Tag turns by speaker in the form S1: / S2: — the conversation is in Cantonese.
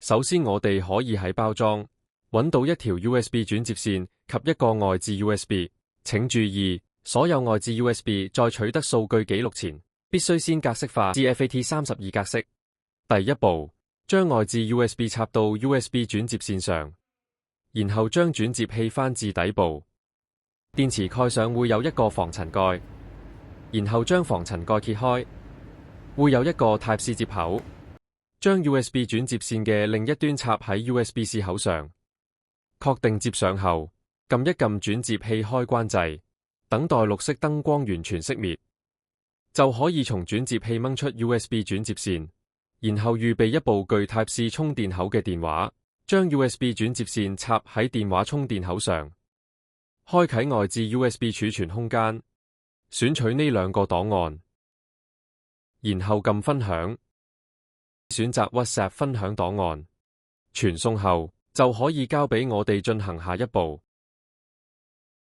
S1: 首先我哋可以喺包裝揾到一條 USB 轉接線及一個外置 USB。請注意，所有外置 USB 在取得數據記錄前，必須先格式化至 FAT32格式。第一步，將外置 USB 插到 USB 轉接線上，然後將轉接器翻至底部。電池蓋上會有一個防塵蓋，然後將防塵蓋揭開，會有一個 Type-C 接口。將 USB 轉接線嘅另一端插喺 USB-C 口上，確定接上後，撳一撳轉接器開關掣，等待綠色燈光完全熄滅，就可以從轉接器掹出 USB 轉接線，然後預備一部具 Type-C 充電口嘅電話，將 USB 轉接線插喺電話充電口上，開啟外置 USB 儲存空間，選取呢兩個檔案，然後撳分享。選擇 WhatsApp 分享檔案，傳送後就可以交俾我哋進行下一步。